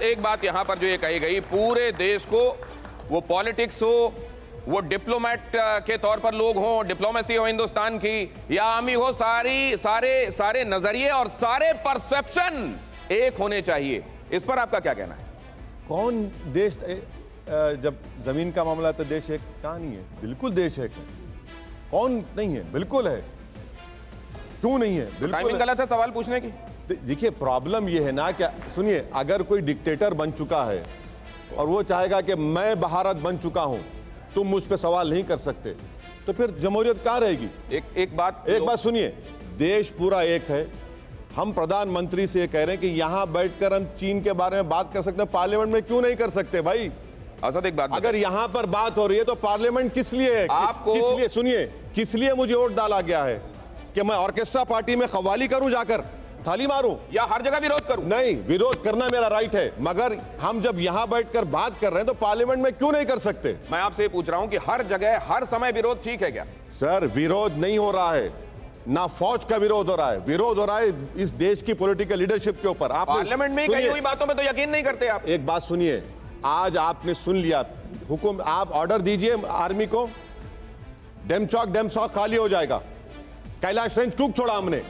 एक बात यहां पर जो ये कही गई, पूरे देश को, वो पॉलिटिक्स हो, वो डिप्लोमेट के तौर पर लोग हों, डिप्लोमेसी हो हिंदुस्तान की, या आर्मी हो, सारे नजरिए और सारे परसेप्शन एक होने चाहिए। इस पर आपका क्या कहना है? कौन देश, जब जमीन का मामला तो देश एक कहां नहीं है? बिल्कुल देश है। कौन नहीं है? बिल्कुल है। क्यों नहीं है? बिल्कुल टाइमिंग गलत है सवाल पूछने की। देखिए, प्रॉब्लम यह है ना, क्या सुनिए, अगर कोई डिक्टेटर बन चुका है और वो चाहेगा कि मैं भारत बन चुका हूं, तुम मुझ पे सवाल नहीं कर सकते, तो फिर जमहूरियत कहां रहेगी? एक बात सुनिए, देश पूरा एक है। हम प्रधानमंत्री से कह रहे हैं कि यहां बैठकर हम चीन के बारे में बात कर सकते हैं, पार्लियामेंट में क्यों नहीं कर सकते भाई? असद, एक बात, अगर यहां पर बात हो रही है तो पार्लियामेंट किस लिए है? आपको किस लिए, सुनिए, किस लिए मुझे वोट डाला गया है? कि मैं ऑर्केस्ट्रा पार्टी में कव्वाली करूं, जाकर थाली मारूं, या हर जगह विरोध करूं? नहीं, विरोध करना मेरा राइट है, मगर हम जब यहां बैठकर बात कर रहे हैं तो पार्लियामेंट में क्यों नहीं कर सकते? मैं आपसे ये पूछ रहा हूं कि हर जगह हर समय विरोध ठीक है क्या? सर, विरोध नहीं हो रहा है, ना फौज का विरोध हो रहा है, विरोध हो रहा है इस देश की पॉलिटिकल लीडरशिप के ऊपर। आप पार्लियामेंट में कही हुई बातों में तो यकीन नहीं करते आप। एक बात सुनिए, आज आपने सुन लिया हुकुम, आप ऑर्डर दीजिए आर्मी को, डेमचौक खाली हो जाएगा। कैलाश रेंज क्यों छोड़ा हमने?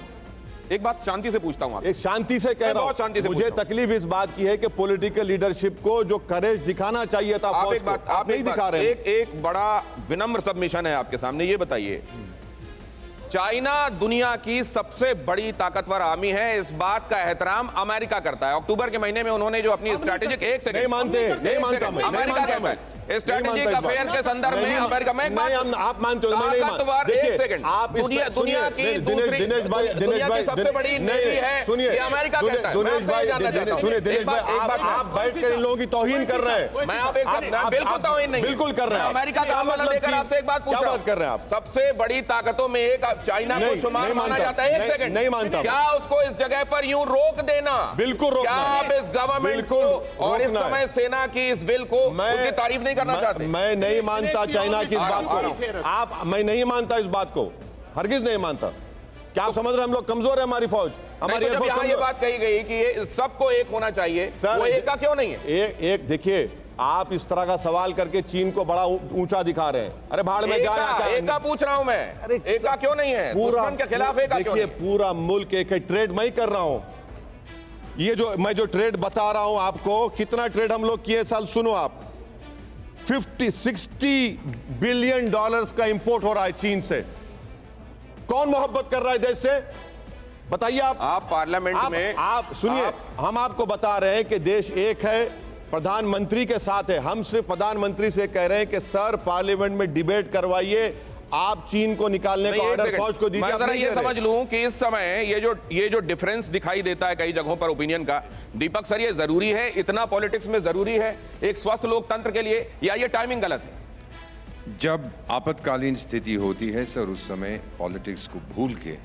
एक बात शांति से पूछता हूं, एक शांति से कह रहा हूं, मुझे तकलीफ इस बात की है कि पॉलिटिकल लीडरशिप को जो करेज दिखाना चाहिए था फौज को, आप नहीं दिखा रहे हैं। एक बड़ा विनम्र सबमिशन है आपके सामने, ये बताइए, चाइना दुनिया की सबसे बड़ी ताकतवर आर्मी है, इस बात का एहतराम अमेरिका करता है। अक्टूबर के महीने में उन्होंने जो अपनी स्ट्रैटेजिक, एक सेकंड, नहीं मानता मैं स्ट्रैटेजिक अफेयर के संदर्भ में अमेरिका में, आप मानते हो? मैं नहीं मानता। एक सेकंड, आप दुनिया की दूसरी, दुनिया की सबसे बड़ी नेवी है, सुनिए, ये अमेरिका कहता है। दिनेश भाई, सुनिए दिनेश भाई, आप बैठकर इन लोगों की तौहीन कर रहे हैं। मैं बिल्कुल तौहीन नहीं, बिल्कुल कर रहे हैं। अमेरिका का हवाला लेकर आपसे एक बात पूछ रहा हूं, कर रहे हैं आप? सबसे बड़ी ताकतों में एक चाइना को शुमार माना जाता है। एक सेकंड, नहीं मानता। क्या उसको इस जगह पर यूं रोक देना? बिल्कुल रोकना। क्या आप इस गवर्नमेंट को और इस समय सेना की इस बिल को, उसकी तारीफ नहीं करना चाहते? मैं नहीं मानता चाइना की इस बात को, मैं नहीं मानता इस बात को, हरगिज नहीं मानता। क्या आप समझ रहे हैं हम लोग कमजोर है, हमारी फौज, हमारी एयरफोर्स कमजोर? ये बात कही गई कि ये सबको एक होना चाहिए, वो एक का क्यों नहीं है? एक देखिए, आप इस तरह का सवाल करके चीन को बड़ा ऊंचा दिखा रहे हैं। अरे भाड़ में जाए, एक का पूछ रहा हूं मैं, एक का क्यों नहीं है? दुश्मन के खिलाफ एक का क्यों नहीं? देखिए, पूरा मुल्क एक है, ट्रेड मैं ही कर रहा हूं। ये जो मैं जो ट्रेड बता रहा हूं आपको, कितना ट्रेड हम लोग किए साल, सुनो आप, 50-60 बिलियन डॉलर्स का इंपोर्ट हो रहा है चीन से। कौन मोहब्बत कर रहा है देश से? बताइए आप पार्लियामेंट में, आप सुनिए, हम आपको बता रहे हैं कि देश एक है, प्रधानमंत्री के साथ है। हम सिर्फ प्रधानमंत्री से कह रहे हैं कि सर, पार्लियामेंट में डिबेट करवाइए, आप चीन को निकालने का ऑर्डर फौज को दीजिए। मैं ये समझ लूं कि इस समय ये जो डिफरेंस दिखाई देता है कई जगहों पर ओपिनियन का, दीपक सर, ये जरूरी है? इतना पॉलिटिक्स में जरूरी है एक स्वस्थ लोकतंत्र के लिए, या ये टाइमिंग गलत है? जब आपातकालीन स्थिति होती है सर, उस समय पॉलिटिक्स को भूल के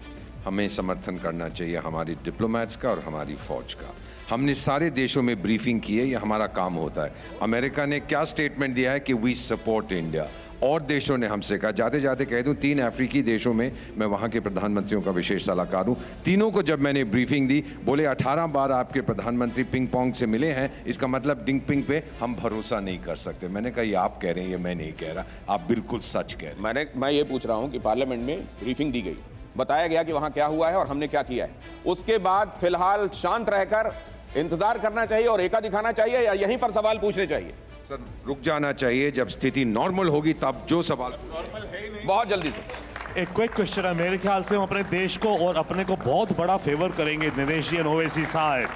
हमें समर्थन करना चाहिए हमारी डिप्लोमेट्स का और हमारी फौज का। हमने सारे देशों में ब्रीफिंग की है, ये हमारा काम होता है। अमेरिका ने क्या स्टेटमेंट दिया है कि वी सपोर्ट इंडिया, और देशों ने हमसे कहा, जाते जाते कह दूं, 3 अफ्रीकी देशों में मैं वहाँ के प्रधानमंत्रियों का विशेष सलाहकार हूँ। तीनों को जब मैंने ब्रीफिंग दी, बोले 18 बार आपके प्रधानमंत्री पिंग पोंग से मिले हैं, इसका मतलब डिंग पिंग पे हम भरोसा नहीं कर सकते। मैंने कहा, ये आप कह रहे हैं, ये मैं नहीं कह रहा, आप बिल्कुल सच कह रहे हैं। मैं ये पूछ रहा हूँ कि पार्लियामेंट में ब्रीफिंग दी गई, बताया गया कि वहाँ क्या हुआ है और हमने क्या किया है, उसके बाद फिलहाल शांत रहकर इंतजार करना चाहिए और एका दिखाना चाहिए, या यहीं पर सवाल पूछने चाहिए? सर, रुक जाना चाहिए, जब स्थिति नॉर्मल होगी तब जो सवाल। नॉर्मल है ही नहीं। बहुत जल्दी से एक क्विक क्वेश्चन है, मेरे ख्याल से हम अपने देश को और अपने को बहुत बड़ा फेवर करेंगे दिनेश जी एंड ओवैसी साहब,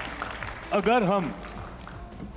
अगर हम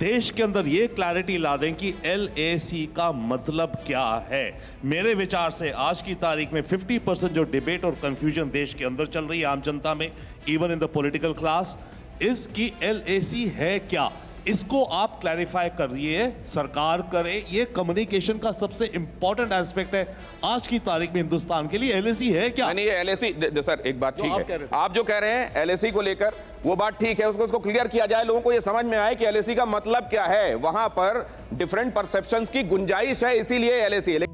देश के अंदर ये क्लैरिटी ला दें कि LAC का मतलब क्या है। मेरे विचार से आज की तारीख में 50% जो डिबेट और कंफ्यूजन देश के अंदर चल रही है आम जनता में, even in the political class, इसकी LAC है क्या, इसको आप क्लैरिफाई करिए, सरकार करे। ये कम्युनिकेशन का सबसे इंपॉर्टेंट एस्पेक्ट है आज की तारीख में हिंदुस्तान के लिए। LAC है क्या? नहीं, ये LAC सर, एक बात ठीक है, आप जो कह रहे हैं LAC को लेकर, वो बात ठीक है, उसको क्लियर किया जाए, लोगों को ये समझ में आए कि LAC का मतलब क्या है। वहां पर डिफरेंट परसेप्शंस की गुंजाइश है, इसीलिए LAC है।